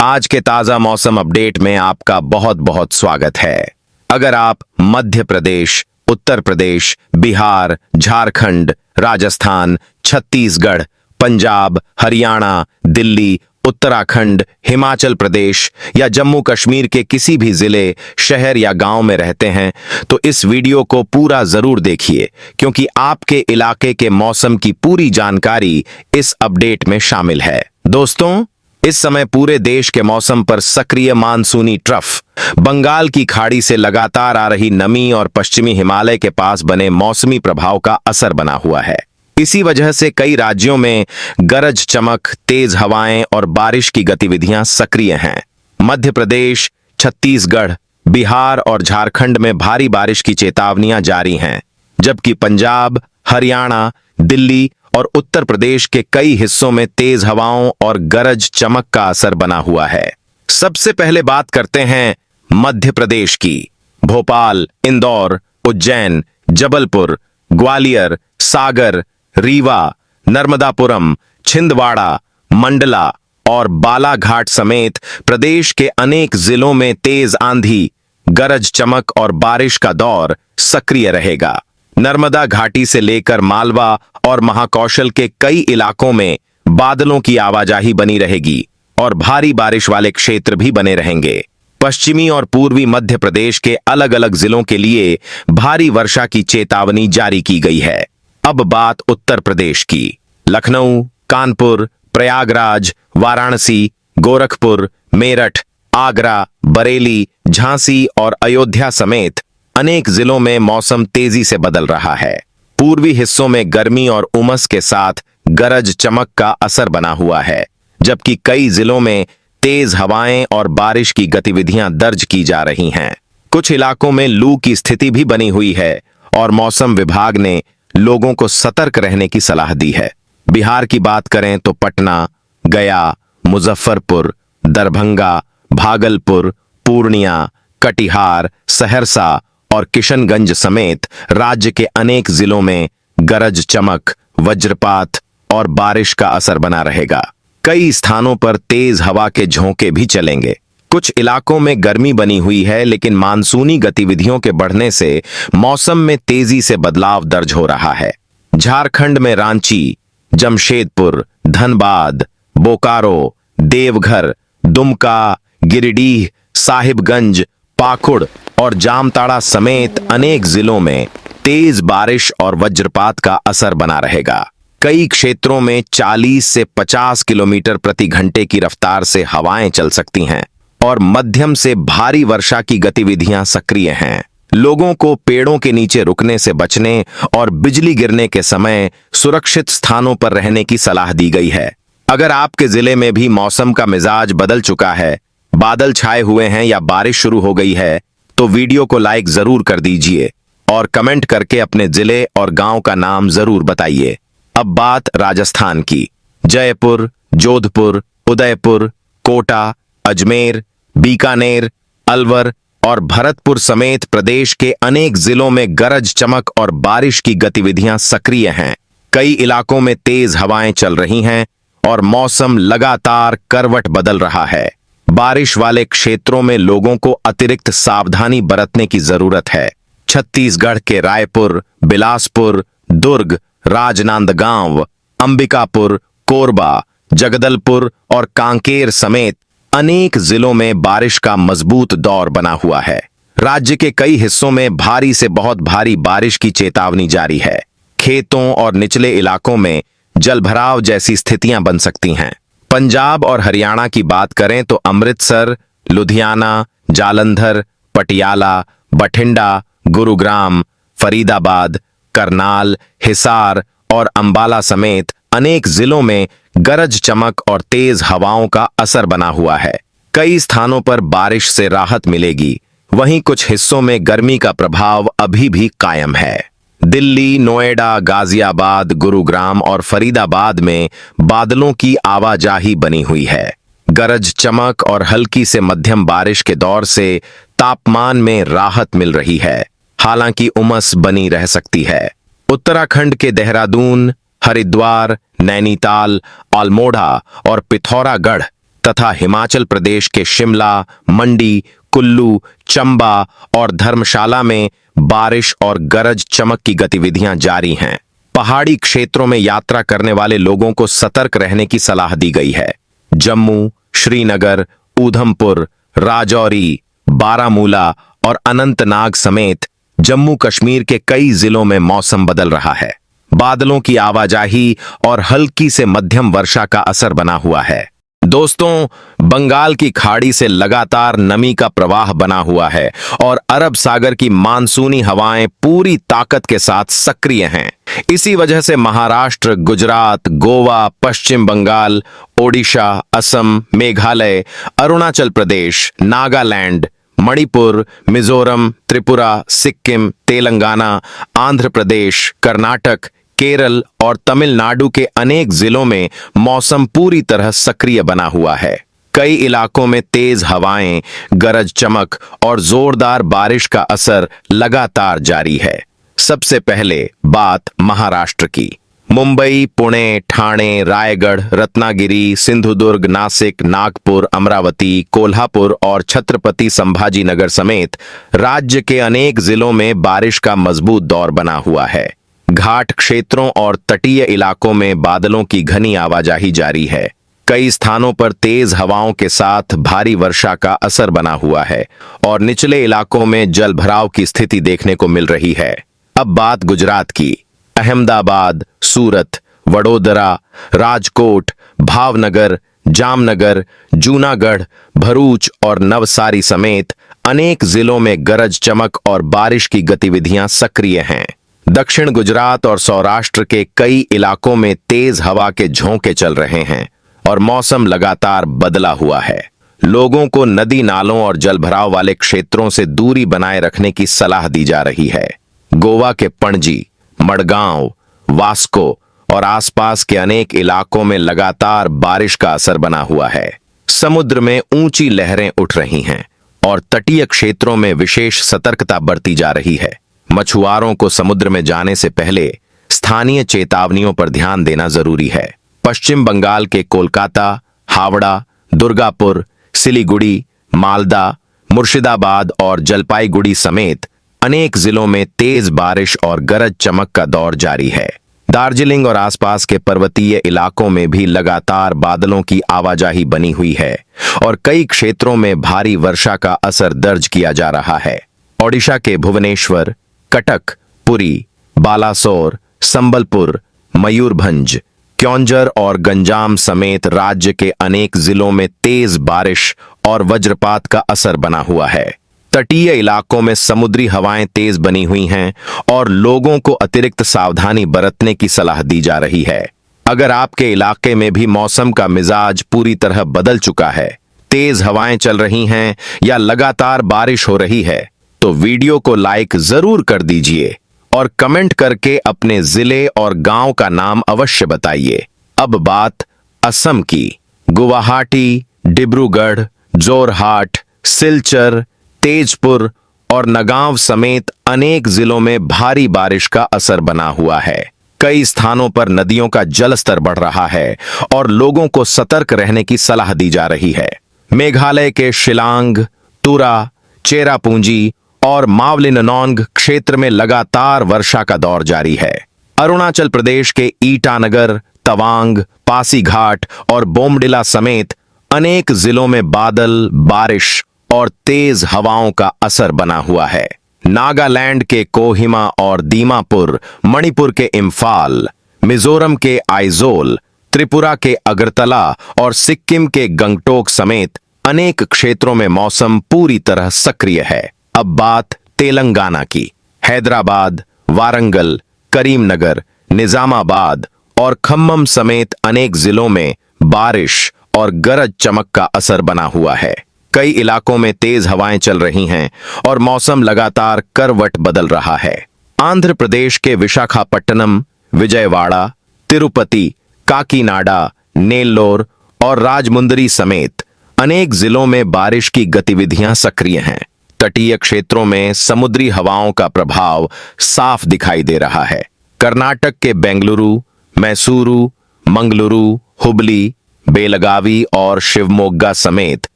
आज के ताजा मौसम अपडेट में आपका बहुत बहुत स्वागत है। अगर आप मध्य प्रदेश, उत्तर प्रदेश, बिहार, झारखंड, राजस्थान, छत्तीसगढ़, पंजाब, हरियाणा, दिल्ली, उत्तराखंड, हिमाचल प्रदेश या जम्मू कश्मीर के किसी भी जिले, शहर या गांव में रहते हैं तो इस वीडियो को पूरा जरूर देखिए, क्योंकि आपके इलाके के मौसम की पूरी जानकारी इस अपडेट में शामिल है। दोस्तों, इस समय पूरे देश के मौसम पर सक्रिय मानसूनी ट्रफ, बंगाल की खाड़ी से लगातार आ रही नमी और पश्चिमी हिमालय के पास बने मौसमी प्रभाव का असर बना हुआ है। इसी वजह से कई राज्यों में गरज चमक, तेज हवाएं और बारिश की गतिविधियां सक्रिय हैं। मध्य प्रदेश, छत्तीसगढ़, बिहार और झारखंड में भारी बारिश की चेतावनियां जारी हैं, जबकि पंजाब, हरियाणा, दिल्ली और उत्तर प्रदेश के कई हिस्सों में तेज हवाओं और गरज चमक का असर बना हुआ है। सबसे पहले बात करते हैं मध्य प्रदेश की। भोपाल, इंदौर, उज्जैन, जबलपुर, ग्वालियर, सागर, रीवा, नर्मदापुरम, छिंदवाड़ा, मंडला और बालाघाट समेत प्रदेश के अनेक जिलों में तेज आंधी, गरज चमक और बारिश का दौर सक्रिय रहेगा। नर्मदा घाटी से लेकर मालवा और महाकौशल के कई इलाकों में बादलों की आवाजाही बनी रहेगी और भारी बारिश वाले क्षेत्र भी बने रहेंगे। पश्चिमी और पूर्वी मध्य प्रदेश के अलग अलग जिलों के लिए भारी वर्षा की चेतावनी जारी की गई है। अब बात उत्तर प्रदेश की। लखनऊ, कानपुर, प्रयागराज, वाराणसी, गोरखपुर, मेरठ, आगरा, बरेली, झांसी और अयोध्या समेत अनेक जिलों में मौसम तेजी से बदल रहा है। पूर्वी हिस्सों में गर्मी और उमस के साथ गरज चमक का असर बना हुआ है, जबकि कई जिलों में तेज हवाएं और बारिश की गतिविधियां दर्ज की जा रही हैं। कुछ इलाकों में लू की स्थिति भी बनी हुई है और मौसम विभाग ने लोगों को सतर्क रहने की सलाह दी है। बिहार की बात करें तो पटना, गया, मुजफ्फरपुर, दरभंगा, भागलपुर, पूर्णिया, कटिहार, सहरसा और किशनगंज समेत राज्य के अनेक जिलों में गरज चमक, वज्रपात और बारिश का असर बना रहेगा। कई स्थानों पर तेज हवा के झोंके भी चलेंगे। कुछ इलाकों में गर्मी बनी हुई है, लेकिन मानसूनी गतिविधियों के बढ़ने से मौसम में तेजी से बदलाव दर्ज हो रहा है। झारखंड में रांची, जमशेदपुर, धनबाद, बोकारो, देवघर, दुमका, गिरिडीह, साहिबगंज, पाकुड़ और जामताड़ा समेत अनेक जिलों में तेज बारिश और वज्रपात का असर बना रहेगा। कई क्षेत्रों में 40 से 50 किलोमीटर प्रति घंटे की रफ्तार से हवाएं चल सकती हैं और मध्यम से भारी वर्षा की गतिविधियां सक्रिय हैं। लोगों को पेड़ों के नीचे रुकने से बचने और बिजली गिरने के समय सुरक्षित स्थानों पर रहने की सलाह दी गई है। अगर आपके जिले में भी मौसम का मिजाज बदल चुका है, बादल छाए हुए हैं या बारिश शुरू हो गई है, तो वीडियो को लाइक जरूर कर दीजिए और कमेंट करके अपने जिले और गांव का नाम जरूर बताइए। अब बात राजस्थान की। जयपुर, जोधपुर, उदयपुर, कोटा, अजमेर, बीकानेर, अलवर और भरतपुर समेत प्रदेश के अनेक जिलों में गरज चमक और बारिश की गतिविधियां सक्रिय हैं। कई इलाकों में तेज हवाएं चल रही हैं और मौसम लगातार करवट बदल रहा है। बारिश वाले क्षेत्रों में लोगों को अतिरिक्त सावधानी बरतने की जरूरत है। छत्तीसगढ़ के रायपुर, बिलासपुर, दुर्ग, राजनांदगांव, अंबिकापुर, कोरबा, जगदलपुर और कांकेर समेत अनेक जिलों में बारिश का मजबूत दौर बना हुआ है। राज्य के कई हिस्सों में भारी से बहुत भारी बारिश की चेतावनी जारी है। खेतों और निचले इलाकों में जलभराव जैसी स्थितियां बन सकती हैं। पंजाब और हरियाणा की बात करें तो अमृतसर, लुधियाना, जालंधर, पटियाला, बठिंडा, गुरुग्राम, फरीदाबाद, करनाल, हिसार और अंबाला समेत अनेक जिलों में गरज चमक और तेज हवाओं का असर बना हुआ है। कई स्थानों पर बारिश से राहत मिलेगी, वहीं कुछ हिस्सों में गर्मी का प्रभाव अभी भी कायम है। दिल्ली, नोएडा, गाजियाबाद, गुरुग्राम और फरीदाबाद में बादलों की आवाजाही बनी हुई है। गरज चमक और हल्की से मध्यम बारिश के दौर से तापमान में राहत मिल रही है, हालांकि उमस बनी रह सकती है। उत्तराखंड के देहरादून, हरिद्वार, नैनीताल, अल्मोड़ा और पिथौरागढ़ तथा हिमाचल प्रदेश के शिमला, मंडी, कुल्लू, चंबा और धर्मशाला में बारिश और गरज चमक की गतिविधियां जारी हैं। पहाड़ी क्षेत्रों में यात्रा करने वाले लोगों को सतर्क रहने की सलाह दी गई है। जम्मू, श्रीनगर, ऊधमपुर, राजौरी, बारामूला और अनंतनाग समेत जम्मू कश्मीर के कई जिलों में मौसम बदल रहा है। बादलों की आवाजाही और हल्की से मध्यम वर्षा का असर बना हुआ है। दोस्तों, बंगाल की खाड़ी से लगातार नमी का प्रवाह बना हुआ है और अरब सागर की मानसूनी हवाएं पूरी ताकत के साथ सक्रिय हैं। इसी वजह से महाराष्ट्र, गुजरात, गोवा, पश्चिम बंगाल, ओडिशा, असम, मेघालय, अरुणाचल प्रदेश, नागालैंड, मणिपुर, मिजोरम, त्रिपुरा, सिक्किम, तेलंगाना, आंध्र प्रदेश, कर्नाटक, केरल और तमिलनाडु के अनेक जिलों में मौसम पूरी तरह सक्रिय बना हुआ है। कई इलाकों में तेज हवाएं, गरज चमक और जोरदार बारिश का असर लगातार जारी है। सबसे पहले बात महाराष्ट्र की। मुंबई, पुणे, ठाणे, रायगढ़, रत्नागिरी, सिंधुदुर्ग, नासिक, नागपुर, अमरावती, कोल्हापुर और छत्रपति संभाजीनगर समेत राज्य के अनेक जिलों में बारिश का मजबूत दौर बना हुआ है। घाट क्षेत्रों और तटीय इलाकों में बादलों की घनी आवाजाही जारी है। कई स्थानों पर तेज हवाओं के साथ भारी वर्षा का असर बना हुआ है और निचले इलाकों में जलभराव की स्थिति देखने को मिल रही है। अब बात गुजरात की। अहमदाबाद, सूरत, वडोदरा, राजकोट, भावनगर, जामनगर, जूनागढ़, भरूच और नवसारी समेत अनेक जिलों में गरज चमक और बारिश की गतिविधियां सक्रिय हैं। दक्षिण गुजरात और सौराष्ट्र के कई इलाकों में तेज हवा के झोंके चल रहे हैं और मौसम लगातार बदला हुआ है। लोगों को नदी नालों और जलभराव वाले क्षेत्रों से दूरी बनाए रखने की सलाह दी जा रही है। गोवा के पणजी, मडगांव, वास्को और आसपास के अनेक इलाकों में लगातार बारिश का असर बना हुआ है। समुद्र में ऊंची लहरें उठ रही हैं और तटीय क्षेत्रों में विशेष सतर्कता बरती जा रही है। मछुआरों को समुद्र में जाने से पहले स्थानीय चेतावनियों पर ध्यान देना जरूरी है। पश्चिम बंगाल के कोलकाता, हावड़ा, दुर्गापुर, सिलीगुड़ी, मालदा, मुर्शिदाबाद और जलपाईगुड़ी समेत अनेक जिलों में तेज बारिश और गरज चमक का दौर जारी है। दार्जिलिंग और आसपास के पर्वतीय इलाकों में भी लगातार बादलों की आवाजाही बनी हुई है और कई क्षेत्रों में भारी वर्षा का असर दर्ज किया जा रहा है। ओडिशा के भुवनेश्वर, कटक, पुरी, बालासोर, संबलपुर, मयूरभंज, क्योंझर और गंजाम समेत राज्य के अनेक जिलों में तेज बारिश और वज्रपात का असर बना हुआ है। तटीय इलाकों में समुद्री हवाएं तेज बनी हुई हैं और लोगों को अतिरिक्त सावधानी बरतने की सलाह दी जा रही है। अगर आपके इलाके में भी मौसम का मिजाज पूरी तरह बदल चुका है, तेज हवाएं चल रही हैं या लगातार बारिश हो रही है, तो वीडियो को लाइक जरूर कर दीजिए और कमेंट करके अपने जिले और गांव का नाम अवश्य बताइए। अब बात असम की। गुवाहाटी, डिब्रूगढ़, जोरहाट, सिलचर, तेजपुर और नगांव समेत अनेक जिलों में भारी बारिश का असर बना हुआ है। कई स्थानों पर नदियों का जलस्तर बढ़ रहा है और लोगों को सतर्क रहने की सलाह दी जा रही है। मेघालय के शिलांग, तुरा, चेरापूंजी और मावलिननोंग क्षेत्र में लगातार वर्षा का दौर जारी है। अरुणाचल प्रदेश के ईटानगर, तवांग, पासीघाट और बोमडिला समेत अनेक जिलों में बादल, बारिश और तेज हवाओं का असर बना हुआ है। नागालैंड के कोहिमा और दीमापुर, मणिपुर के इम्फाल, मिजोरम के आइजोल, त्रिपुरा के अगरतला और सिक्किम के गंगटोक समेत अनेक क्षेत्रों में मौसम पूरी तरह सक्रिय है। अब बात तेलंगाना की। हैदराबाद, वारंगल, करीमनगर, निजामाबाद और खम्मम समेत अनेक जिलों में बारिश और गरज चमक का असर बना हुआ है। कई इलाकों में तेज हवाएं चल रही हैं और मौसम लगातार करवट बदल रहा है। आंध्र प्रदेश के विशाखापट्टनम, विजयवाड़ा, तिरुपति, काकीनाडा, नेल्लोर और राजमुंदरी समेत अनेक जिलों में बारिश की गतिविधियां सक्रिय हैं। तटीय क्षेत्रों में समुद्री हवाओं का प्रभाव साफ दिखाई दे रहा है। कर्नाटक के बेंगलुरु, मैसूरू, मंगलुरु, हुबली, बेलगावी और शिवमोग्गा समेत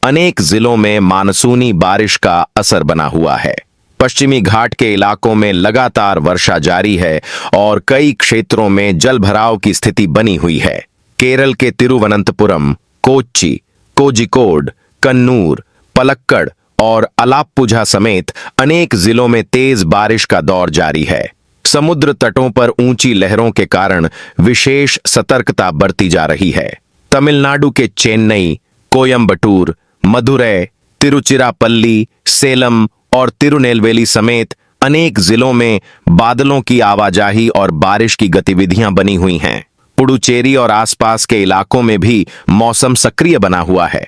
अनेक जिलों में मानसूनी बारिश का असर बना हुआ है। पश्चिमी घाट के इलाकों में लगातार वर्षा जारी है और कई क्षेत्रों में जलभराव की स्थिति बनी हुई है। केरल के तिरुवनंतपुरम, कोच्चि, कोझिकोड, कन्नूर, पलक्कड़ और अलाप्पुझा समेत अनेक जिलों में तेज बारिश का दौर जारी है। समुद्र तटों पर ऊंची लहरों के कारण विशेष सतर्कता बरती जा रही है। तमिलनाडु के चेन्नई, कोयंबटूर, मदुरै, तिरुचिरापल्ली, सेलम और तिरुनेलवेली समेत अनेक जिलों में बादलों की आवाजाही और बारिश की गतिविधियां बनी हुई हैं। पुडुचेरी और आसपास के इलाकों में भी मौसम सक्रिय बना हुआ है।